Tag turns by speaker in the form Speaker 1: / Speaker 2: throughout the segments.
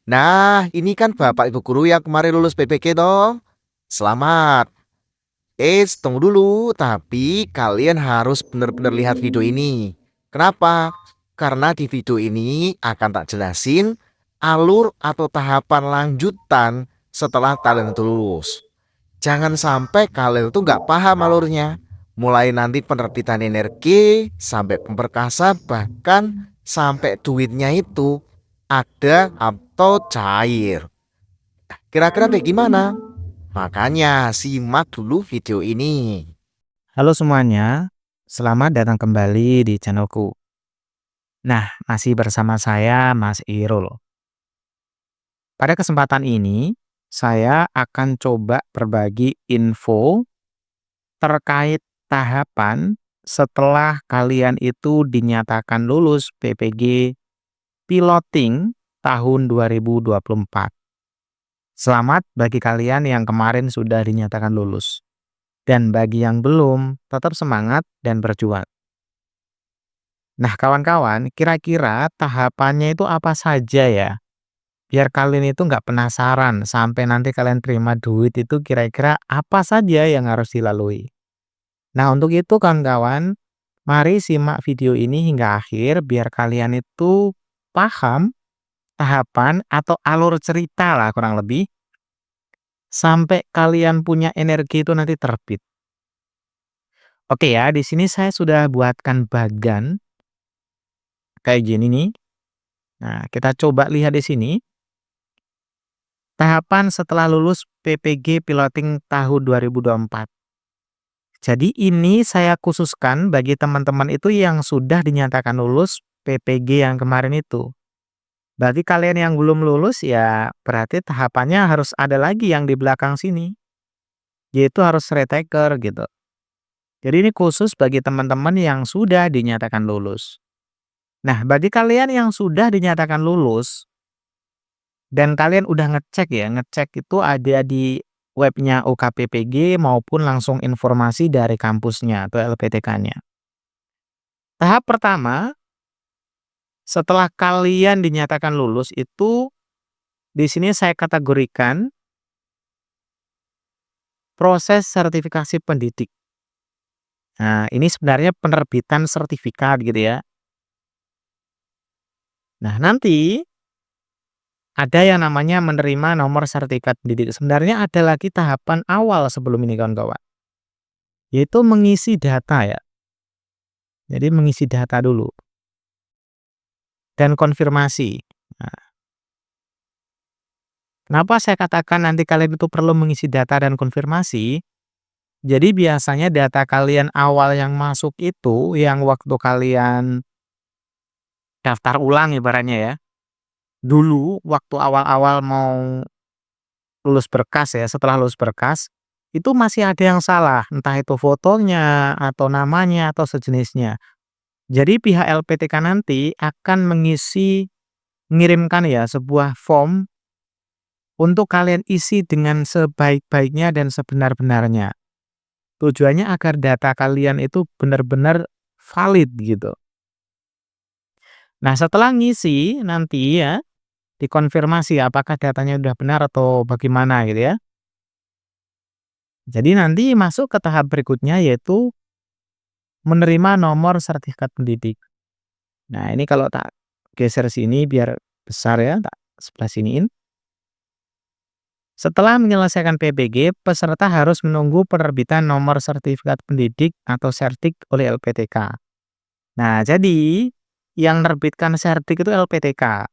Speaker 1: Nah, ini kan Bapak Ibu guru yang kemarin lulus PPG toh. Selamat. Tunggu dulu, tapi kalian harus benar-benar lihat video ini. Kenapa? Karena di video ini akan tak jelasin alur atau tahapan lanjutan setelah kalian itu lulus. Jangan sampai kalian tuh nggak paham alurnya. Mulai nanti penerbitan energi, sampai pemberkasan, bahkan sampai duitnya itu ada atau cair. Kira-kira kayak gimana? Makanya simak dulu video ini.
Speaker 2: Halo semuanya, selamat datang kembali di channelku. Nah, masih bersama saya Mas Irul. Pada kesempatan ini, saya akan coba berbagi info terkait tahapan setelah kalian itu dinyatakan lulus PPG Piloting tahun 2024. Selamat bagi kalian yang kemarin sudah dinyatakan lulus. Dan bagi yang belum, tetap semangat dan berjuang. Nah, kawan-kawan, kira-kira tahapannya itu apa saja ya? Biar kalian itu nggak penasaran sampai nanti kalian terima duit itu kira-kira apa saja yang harus dilalui. Nah, untuk itu kawan-kawan, mari simak video ini hingga akhir biar kalian itu paham tahapan atau alur cerita lah kurang lebih sampai kalian punya energi itu nanti terbit. Oke ya, di sini saya sudah buatkan bagan kayak gini nih. Nah, kita coba lihat di sini. Tahapan setelah lulus PPG Piloting tahun 2024. Jadi ini saya khususkan bagi teman-teman itu yang sudah dinyatakan lulus PPG yang kemarin itu. Berarti kalian yang belum lulus ya berarti tahapannya harus ada lagi yang di belakang sini. Yaitu harus retaker gitu. Jadi ini khusus bagi teman-teman yang sudah dinyatakan lulus. Nah, bagi kalian yang sudah dinyatakan lulus, dan kalian udah ngecek ya, ngecek itu ada di webnya UKPPG maupun langsung informasi dari kampusnya atau LPTK-nya. Tahap pertama, setelah kalian dinyatakan lulus itu di sini saya kategorikan proses sertifikasi pendidik. Nah, ini sebenarnya penerbitan sertifikat gitu ya. Nah, nanti ada yang namanya menerima nomor sertifikat pendidik. Sebenarnya ada lagi tahapan awal sebelum ini kawan-kawan, yaitu mengisi data ya. Jadi mengisi data dulu dan konfirmasi. Nah, kenapa saya katakan nanti kalian itu perlu mengisi data dan konfirmasi? Jadi biasanya data kalian awal yang masuk itu, yang waktu kalian daftar ulang ibaratnya ya, dulu waktu awal-awal mau lulus berkas ya, setelah lulus berkas, itu masih ada yang salah, entah itu fotonya, atau namanya, atau sejenisnya. Jadi pihak LPTK nanti akan mengirimkan ya sebuah form untuk kalian isi dengan sebaik-baiknya dan sebenar-benarnya. Tujuannya agar data kalian itu benar-benar valid gitu. Nah, setelah ngisi nanti ya dikonfirmasi apakah datanya udah benar atau bagaimana gitu ya. Jadi nanti masuk ke tahap berikutnya yaitu menerima nomor sertifikat pendidik. Nah, ini kalau tak geser sini biar besar ya, tak sebelah siniin. Setelah menyelesaikan PBG, peserta harus menunggu penerbitan nomor sertifikat pendidik atau sertik oleh LPTK. Nah, jadi yang menerbitkan sertik itu LPTK.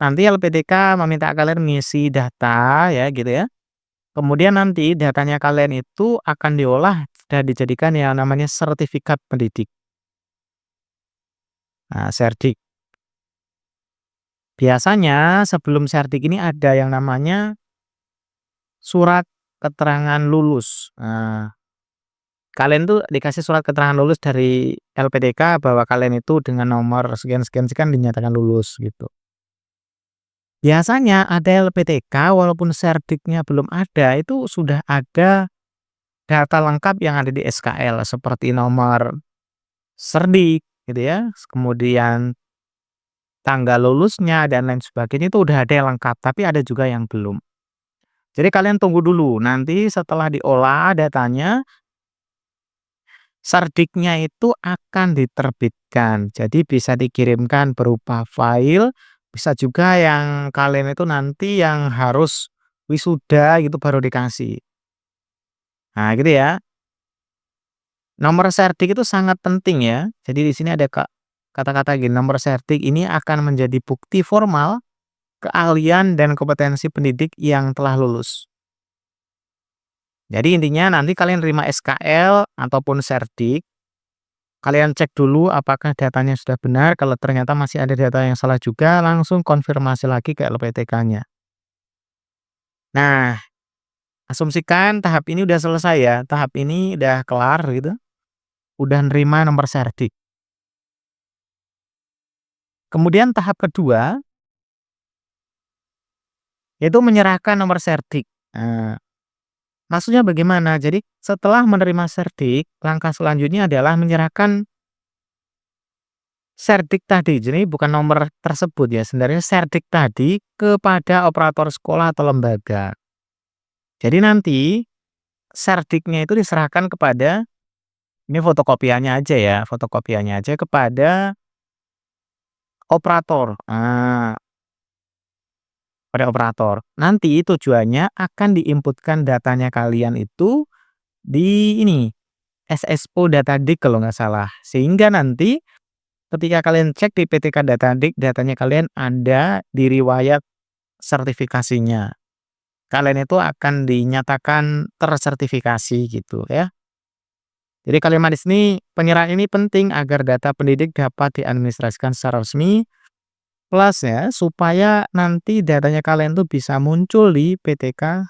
Speaker 2: Nanti LPTK meminta kalian mengisi data ya gitu ya. Kemudian nanti datanya kalian itu akan diolah dan dijadikan yang namanya sertifikat pendidik. Nah, serdik. Biasanya sebelum sertik ini ada yang namanya surat keterangan lulus. Nah, kalian tuh dikasih surat keterangan lulus dari LPDK bahwa kalian itu dengan nomor sekian sekian sekian dinyatakan lulus gitu. Biasanya ada LPTK walaupun serdiknya belum ada, itu sudah ada data lengkap yang ada di SKL seperti nomor serdik gitu ya, kemudian tanggal lulusnya, dan lain sebagainya itu udah ada yang lengkap, tapi ada juga yang belum. Jadi kalian tunggu dulu, nanti setelah diolah datanya, serdiknya itu akan diterbitkan. Jadi bisa dikirimkan berupa file, bisa juga yang kalian itu nanti yang harus wisuda gitu baru dikasih. Nah, gitu ya. Nomor sertik itu sangat penting ya. Jadi di sini ada kata-kata gini, nomor sertik ini akan menjadi bukti formal keahlian dan kompetensi pendidik yang telah lulus. Jadi intinya nanti kalian terima SKL ataupun sertik, kalian cek dulu apakah datanya sudah benar, kalau ternyata masih ada data yang salah juga, langsung konfirmasi lagi ke LPTK-nya. Nah, asumsikan tahap ini udah selesai ya, tahap ini udah kelar gitu, udah nerima nomor sertik. Kemudian tahap kedua, yaitu menyerahkan nomor sertik. Nah, maksudnya bagaimana? Jadi setelah menerima sertik, langkah selanjutnya adalah menyerahkan serdik tadi. Jadi bukan nomor tersebut ya, sebenarnya serdik tadi kepada operator sekolah atau lembaga. Jadi nanti serdiknya itu diserahkan kepada, ini fotokopiannya aja ya, fotokopiannya aja kepada operator. Pada operator. Nanti tujuannya akan diinputkan datanya kalian itu di ini, SSO Datadik kalau nggak salah. Sehingga nanti ketika kalian cek di PTK Datadik, datanya kalian ada di riwayat sertifikasinya. Kalian itu akan dinyatakan tersertifikasi gitu ya. Jadi kalimat di sini, penyerahan ini penting agar data pendidik dapat diadministrasikan secara resmi, plus ya, supaya nanti datanya kalian tuh bisa muncul di PTK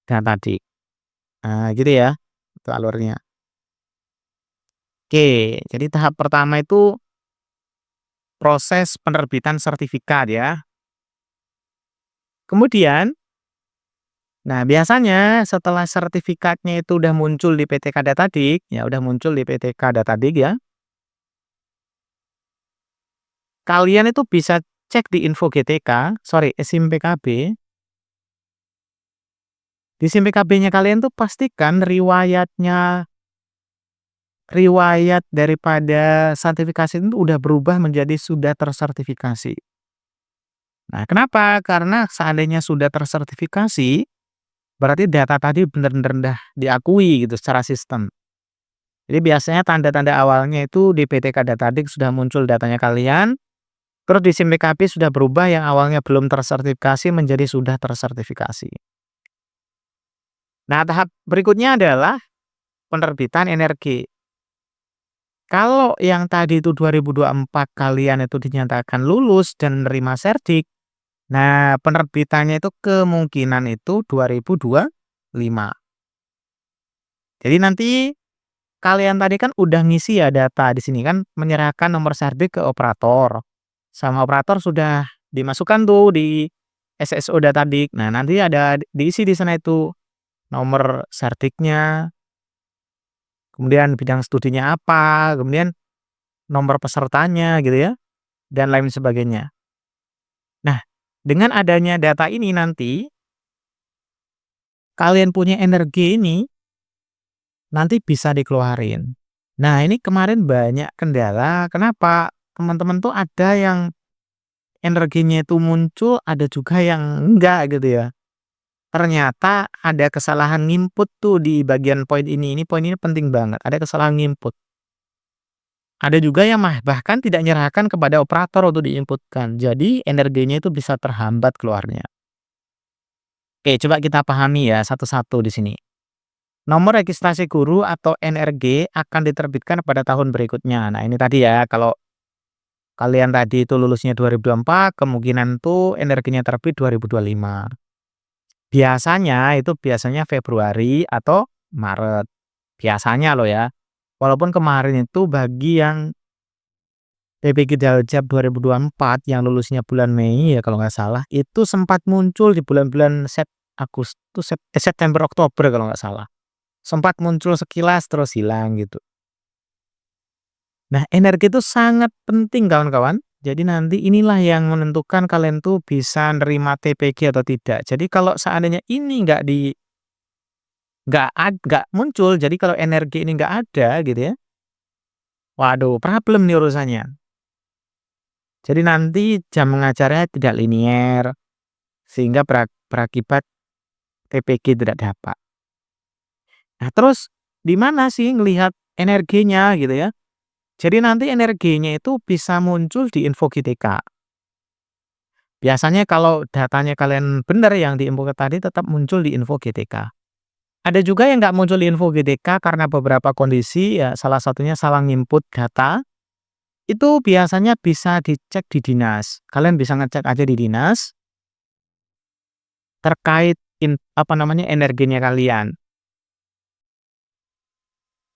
Speaker 2: Datadik. Nah, gitu ya, itu alurnya. Oke, jadi tahap pertama itu proses penerbitan sertifikat ya. Kemudian, nah biasanya setelah sertifikatnya itu udah muncul di PTK Datadik, ya udah muncul di PTK Datadik ya, kalian itu bisa cek di info GTK, sorry, SIM PKB. Di SIM PKB-nya kalian tuh pastikan riwayat daripada sertifikasi itu udah berubah menjadi sudah tersertifikasi. Nah, kenapa? Karena seandainya sudah tersertifikasi, berarti data tadi benar-benar udah diakui gitu secara sistem. Jadi biasanya tanda-tanda awalnya itu di PTK Datadik sudah muncul datanya kalian, terus di SIM PKB sudah berubah yang awalnya belum tersertifikasi menjadi sudah tersertifikasi. Nah, tahap berikutnya adalah penerbitan energi. Kalau yang tadi itu 2024 kalian itu dinyatakan lulus dan menerima sertik, nah penerbitannya itu kemungkinan itu 2025. Jadi nanti kalian tadi kan udah ngisi ya data di sini kan menyerahkan nomor sertik ke operator. Sama operator sudah dimasukkan tuh di SSO Datadik. Nah, nanti ada diisi di sana itu nomor sertiknya, kemudian bidang studinya apa, kemudian nomor pesertanya gitu ya, dan lain sebagainya. Nah, dengan adanya data ini nanti kalian punya energi ini nanti bisa dikeluarin. Nah, ini kemarin banyak kendala, kenapa? Teman-teman tuh ada yang energinya itu muncul, ada juga yang enggak gitu ya. Ternyata ada kesalahan nginput tuh di bagian ini poin ini penting banget, ada kesalahan nginput. Ada juga yang bahkan tidak nyerahkan kepada operator untuk diinputkan, jadi energinya itu bisa terhambat keluarnya. Oke, coba kita pahami ya satu-satu di sini. Nomor registrasi guru atau NRG akan diterbitkan pada tahun berikutnya. Nah, ini tadi ya, kalau kalian tadi itu lulusnya 2024, kemungkinan tuh energinya terbit 2025. Biasanya Februari atau Maret. Biasanya loh ya. Walaupun kemarin itu bagi yang PPG Daljab 2024 yang lulusnya bulan Mei ya kalau nggak salah, itu sempat muncul di bulan-bulan September, Oktober kalau nggak salah. Sempat muncul sekilas terus hilang gitu. Nah, energi itu sangat penting kawan-kawan. Jadi nanti inilah yang menentukan kalian tuh bisa nerima TPG atau tidak. Jadi kalau seandainya ini nggak muncul, jadi kalau energi ini nggak ada gitu ya, waduh problem nih urusannya. Jadi nanti jam mengajarnya tidak linier, sehingga berakibat TPG tidak dapat. Nah, terus di mana sih ngelihat energinya gitu ya? Jadi nanti energinya itu bisa muncul di info GTK. Biasanya kalau datanya kalian benar yang di info tadi tetap muncul di info GTK. Ada juga yang nggak muncul di info GTK karena beberapa kondisi ya salah satunya salah nginput data, itu biasanya bisa dicek di dinas. Kalian bisa ngecek aja di dinas terkait apa namanya, energinya kalian.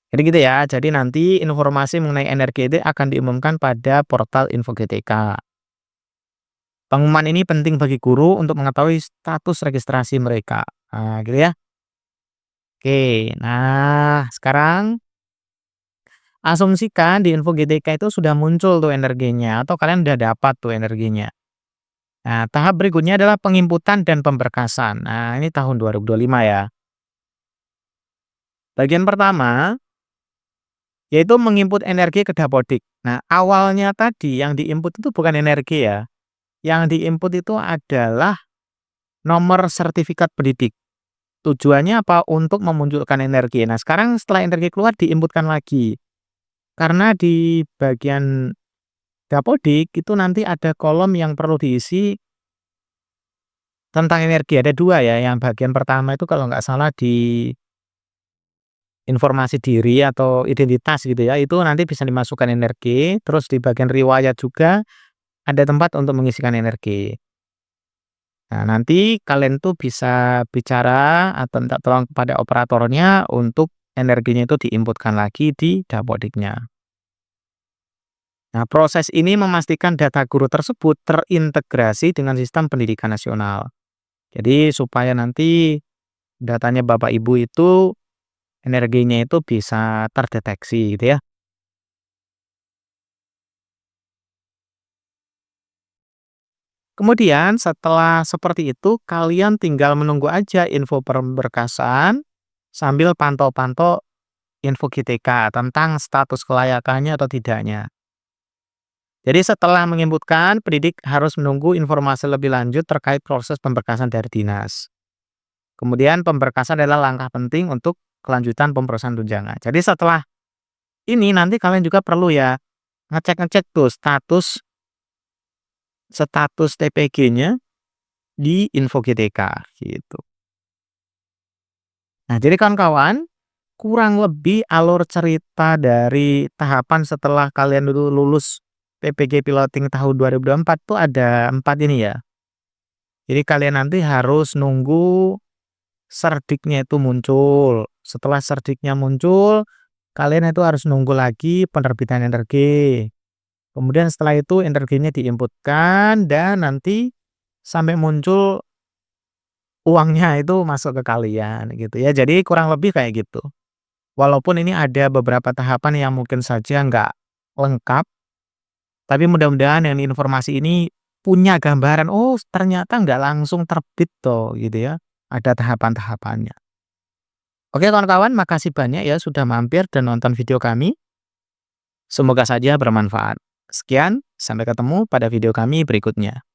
Speaker 2: Jadi gitu ya, jadi nanti informasi mengenai energi itu akan diumumkan pada portal info GTK. Pengumuman ini penting bagi guru untuk mengetahui status registrasi mereka. Nah, gitu ya. Oke, nah sekarang asumsikan di info GTK itu sudah muncul tuh energinya atau kalian udah dapat tuh energinya. Nah, tahap berikutnya adalah penginputan dan pemberkasan. Nah, ini tahun 2025 ya. Bagian pertama yaitu menginput energi ke Dapodik. Nah, awalnya tadi yang diinput itu bukan energi ya. Yang diinput itu adalah nomor sertifikat pendidik. Tujuannya apa? Untuk memunculkan energi. Nah, sekarang setelah energi keluar diinputkan lagi. Karena di bagian Dapodik itu nanti ada kolom yang perlu diisi tentang energi. Ada 2 ya, yang bagian pertama itu kalau nggak salah di informasi diri atau identitas gitu ya, itu nanti bisa dimasukkan energi, terus di bagian riwayat juga ada tempat untuk mengisikan energi. Nah, nanti kalian tuh bisa bicara atau minta tolong kepada operatornya untuk energinya itu diinputkan lagi di Dapodiknya. Nah, proses ini memastikan data guru tersebut terintegrasi dengan sistem pendidikan nasional. Jadi supaya nanti datanya Bapak Ibu itu energinya itu bisa terdeteksi gitu ya. Kemudian setelah seperti itu kalian tinggal menunggu aja info pemberkasan sambil pantau-pantau info GTK tentang status kelayakannya atau tidaknya. Jadi setelah menginputkan, pendidik harus menunggu informasi lebih lanjut terkait proses pemberkasan dari dinas. Kemudian pemberkasan adalah langkah penting untuk kelanjutan pemrosesan tunjangan. Jadi setelah ini nanti kalian juga perlu ya ngecek-ngecek tuh status status TPG-nya di info GTK gitu. Nah, jadi kawan-kawan, kurang lebih alur cerita dari tahapan setelah kalian dulu lulus PPG Piloting tahun 2024 tuh ada 4 ini ya. Jadi kalian nanti harus nunggu serdiknya itu muncul. Setelah serdiknya muncul, kalian itu harus nunggu lagi penerbitan energi. Kemudian setelah itu energinya diinputkan dan nanti sampai muncul uangnya itu masuk ke kalian gitu ya. Jadi kurang lebih kayak gitu. Walaupun ini ada beberapa tahapan yang mungkin saja nggak lengkap, tapi mudah-mudahan dengan informasi ini punya gambaran, oh ternyata nggak langsung terbit toh gitu ya. Ada tahapan-tahapannya. Oke kawan-kawan, makasih banyak ya sudah mampir dan nonton video kami. Semoga saja bermanfaat. Sekian, sampai ketemu pada video kami berikutnya.